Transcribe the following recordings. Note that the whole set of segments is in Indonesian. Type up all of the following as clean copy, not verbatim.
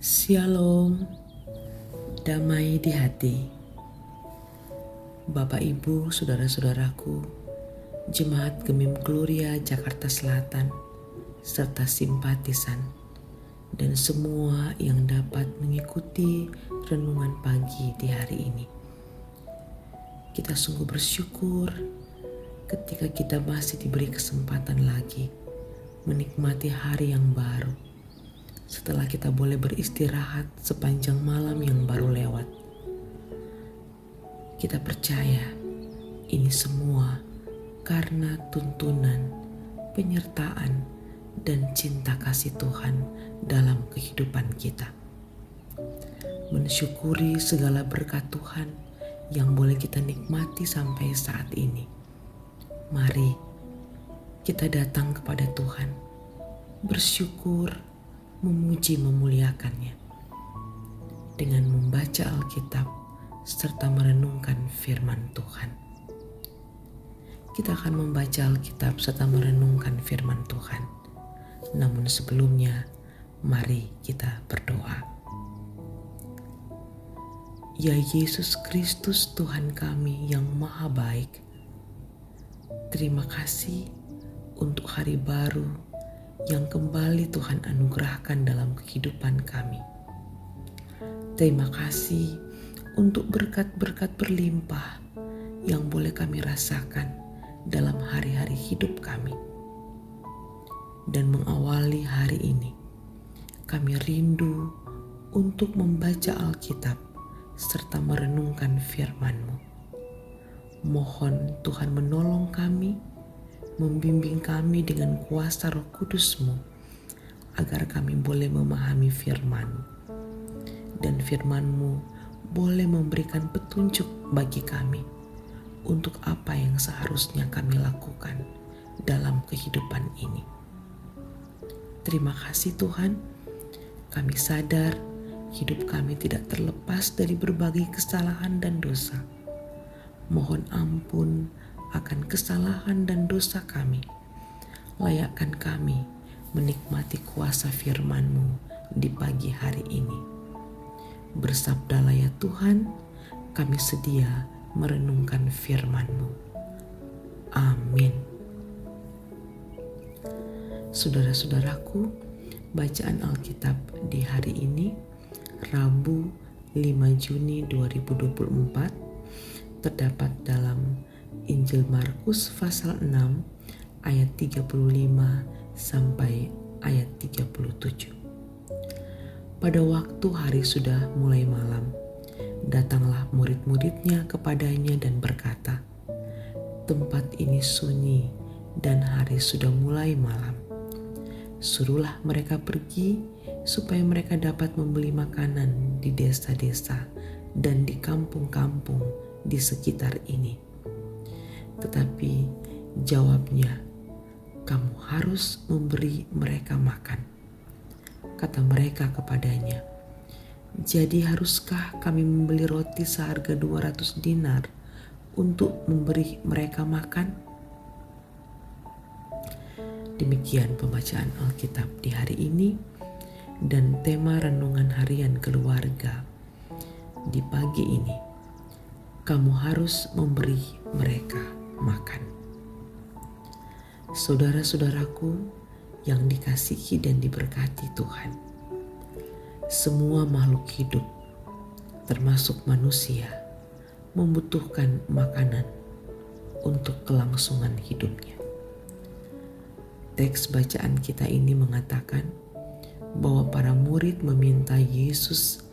Shalom, damai di hati. Bapak Ibu, saudara-saudaraku, Jemaat Gemim Gloria Jakarta Selatan, serta simpatisan, dan semua yang dapat mengikuti renungan pagi di hari ini. Kita sungguh bersyukur ketika kita masih diberi kesempatan lagi menikmati hari yang baru. Setelah kita boleh beristirahat sepanjang malam yang baru lewat. Kita percaya ini semua karena tuntunan, penyertaan, dan cinta kasih Tuhan dalam kehidupan kita. Mensyukuri segala berkat Tuhan yang boleh kita nikmati sampai saat ini. Mari kita datang kepada Tuhan, bersyukur, memuji, memuliakannya dengan membaca Alkitab serta merenungkan firman Tuhan. Kita akan membaca Alkitab serta merenungkan firman Tuhan. Namun sebelumnya, mari kita berdoa. Ya Yesus Kristus Tuhan kami yang maha baik, terima kasih untuk hari baru yang kembali Tuhan anugerahkan dalam kehidupan kami. Terima kasih untuk berkat-berkat berlimpah yang boleh kami rasakan dalam hari-hari hidup kami. Dan mengawali hari ini, kami rindu untuk membaca Alkitab serta merenungkan firman-Mu. Mohon Tuhan menolong kami, membimbing kami dengan kuasa Roh Kudus-Mu, agar kami boleh memahami firman-Mu. Dan firman-Mu boleh memberikan petunjuk bagi kami untuk apa yang seharusnya kami lakukan dalam kehidupan ini. Terima kasih Tuhan, kami sadar hidup kami tidak terlepas dari berbagai kesalahan dan dosa. Mohon ampun akan kesalahan dan dosa kami. Layakkan kami menikmati kuasa firman-Mu di pagi hari ini. Bersabdalah ya Tuhan, kami sedia merenungkan firman-Mu. Amin. Saudara-saudaraku, bacaan Alkitab di hari ini, Rabu 5 Juni 2024, terdapat dalam Injil Markus pasal 6 ayat 35 sampai ayat 37. Pada waktu hari sudah mulai malam, datanglah murid-muridnya kepadanya dan berkata, "Tempat ini sunyi dan hari sudah mulai malam. Suruhlah mereka pergi supaya mereka dapat membeli makanan di desa-desa dan di kampung-kampung di sekitar ini." Tetapi jawabnya, "Kamu harus memberi mereka makan." Kata mereka kepadanya, "Jadi haruskah kami membeli roti seharga 200 dinar untuk memberi mereka makan?" Demikian pembacaan Alkitab di hari ini dan tema renungan harian keluarga di pagi ini. Kamu harus memberi mereka makan. Saudara-saudaraku yang dikasihi dan diberkati Tuhan, semua makhluk hidup, termasuk manusia, membutuhkan makanan untuk kelangsungan hidupnya. Teks bacaan kita ini mengatakan bahwa para murid meminta Yesus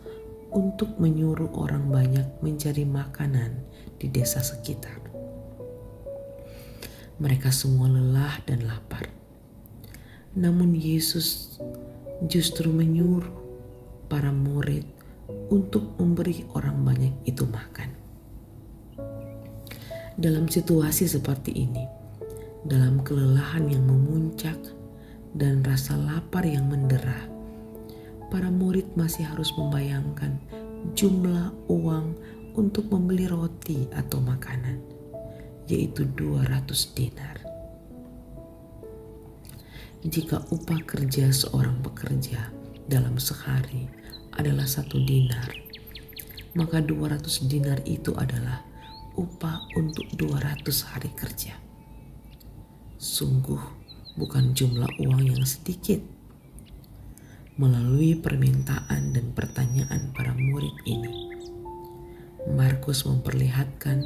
untuk menyuruh orang banyak mencari makanan di desa sekitar. Mereka semua lelah dan lapar. Namun Yesus justru menyuruh para murid untuk memberi orang banyak itu makan. Dalam situasi seperti ini, dalam kelelahan yang memuncak dan rasa lapar yang mendera, para murid masih harus membayangkan jumlah uang untuk membeli roti atau makanan, yaitu 200 dinar. Jika upah kerja seorang pekerja dalam sehari adalah 1 dinar, maka 200 dinar itu adalah upah untuk 200 hari kerja. Sungguh bukan jumlah uang yang sedikit. Melalui permintaan dan pertanyaan para murid ini, Markus memperlihatkan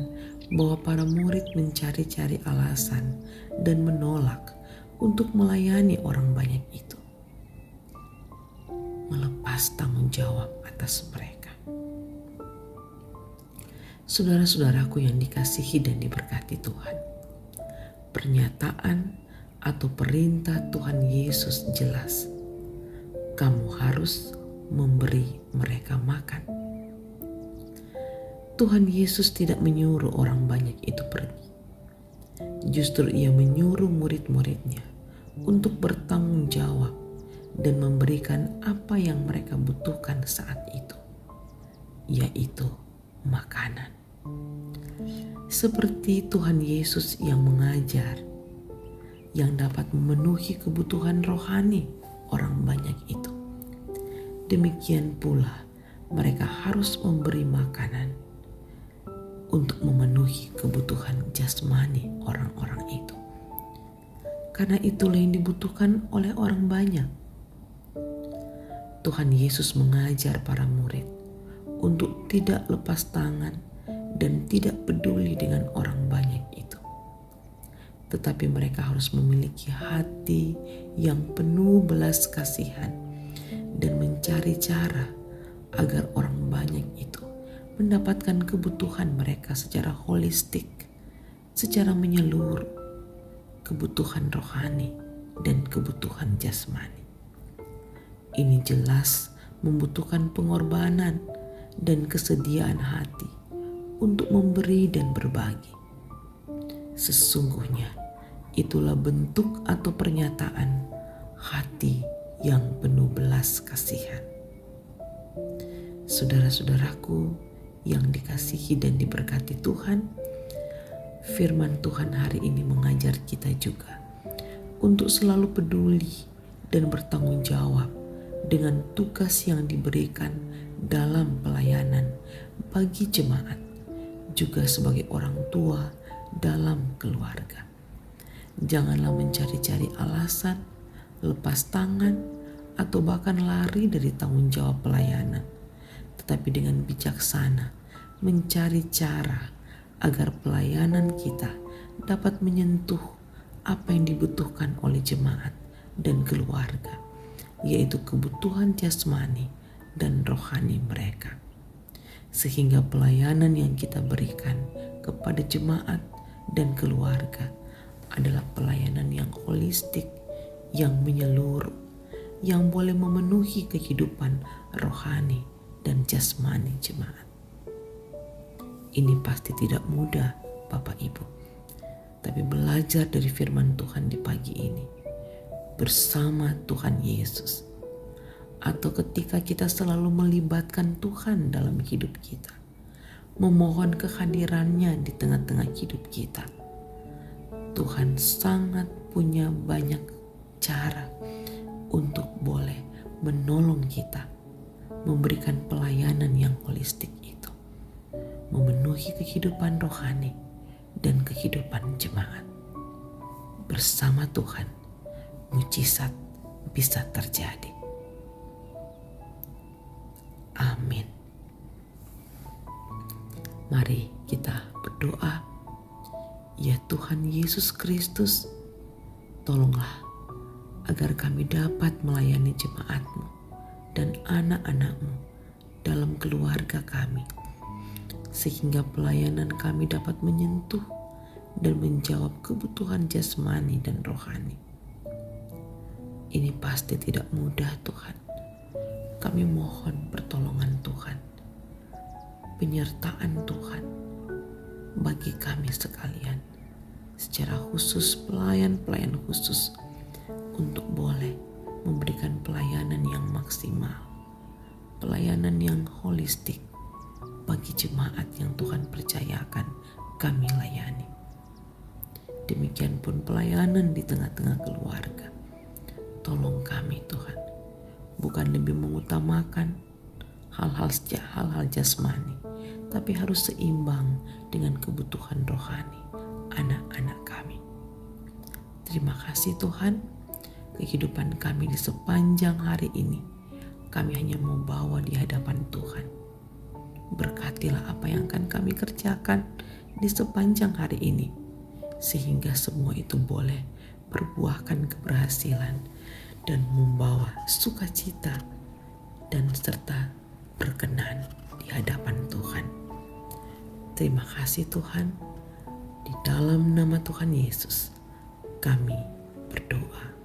bahwa para murid mencari-cari alasan dan menolak untuk melayani orang banyak itu, melepas tanggung jawab atas mereka. Saudara-saudaraku yang dikasihi dan diberkati Tuhan, pernyataan atau perintah Tuhan Yesus jelas. Kamu harus memberi mereka makan. Tuhan Yesus tidak menyuruh orang banyak itu pergi. Justru ia menyuruh murid-muridnya untuk bertanggung jawab dan memberikan apa yang mereka butuhkan saat itu, yaitu makanan. Seperti Tuhan Yesus yang mengajar, yang dapat memenuhi kebutuhan rohani orang banyak itu, demikian pula mereka harus memberi makanan untuk memenuhi kebutuhan jasmani orang-orang itu. Karena itulah yang dibutuhkan oleh orang banyak. Tuhan Yesus mengajar para murid untuk tidak lepas tangan dan tidak peduli dengan orang banyak itu. Tetapi mereka harus memiliki hati yang penuh belas kasihan dan mencari cara agar orang banyak itu mendapatkan kebutuhan mereka secara holistik, secara menyeluruh, kebutuhan rohani dan kebutuhan jasmani. Ini jelas membutuhkan pengorbanan dan kesediaan hati untuk memberi dan berbagi. Sesungguhnya itulah bentuk atau pernyataan hati yang penuh belas kasihan. Saudara-saudaraku yang dikasihi dan diberkati Tuhan, firman Tuhan hari ini mengajar kita juga untuk selalu peduli dan bertanggung jawab dengan tugas yang diberikan dalam pelayanan bagi jemaat, juga sebagai orang tua dalam keluarga. Janganlah mencari-cari alasan, lepas tangan, atau bahkan lari dari tanggung jawab pelayanan, tetapi dengan bijaksana mencari cara agar pelayanan kita dapat menyentuh apa yang dibutuhkan oleh jemaat dan keluarga, yaitu kebutuhan jasmani dan rohani mereka. Sehingga pelayanan yang kita berikan kepada jemaat dan keluarga adalah pelayanan yang holistik, yang menyeluruh, yang boleh memenuhi kehidupan rohani dan jasmani jemaat. Ini pasti tidak mudah, Bapak Ibu. Tapi belajar dari firman Tuhan di pagi ini bersama Tuhan Yesus, atau ketika kita selalu melibatkan Tuhan dalam hidup kita, memohon kehadirannya di tengah-tengah hidup kita, Tuhan sangat punya banyak cara untuk boleh menolong kita memberikan pelayanan yang holistik itu, memenuhi kehidupan rohani dan kehidupan jemaat. Bersama Tuhan, mujizat bisa terjadi. Amin. Mari kita berdoa. Ya Tuhan Yesus Kristus, tolonglah agar kami dapat melayani jemaat-Mu dan anak-anak-Mu dalam keluarga kami, sehingga pelayanan kami dapat menyentuh dan menjawab kebutuhan jasmani dan rohani. Ini pasti tidak mudah, Tuhan. Kami mohon pertolongan Tuhan, penyertaan Tuhan bagi kami sekalian, secara khusus pelayan-pelayan khusus, untuk boleh memberikan pelayanan yang maksimal, pelayanan yang holistik bagi jemaat yang Tuhan percayakan kami layani. Demikian pun pelayanan di tengah-tengah keluarga. Tolong kami Tuhan, bukan lebih mengutamakan hal-hal jasmani, tapi harus seimbang dengan kebutuhan rohani anak-anak kami. Terima kasih Tuhan, kehidupan kami di sepanjang hari ini kami hanya mau bawa di hadapan Tuhan. Berkatilah apa yang akan kami kerjakan di sepanjang hari ini, sehingga semua itu boleh berbuahkan keberhasilan dan membawa sukacita dan serta berkenan di hadapan Tuhan. Terima kasih Tuhan, di dalam nama Tuhan Yesus kami berdoa.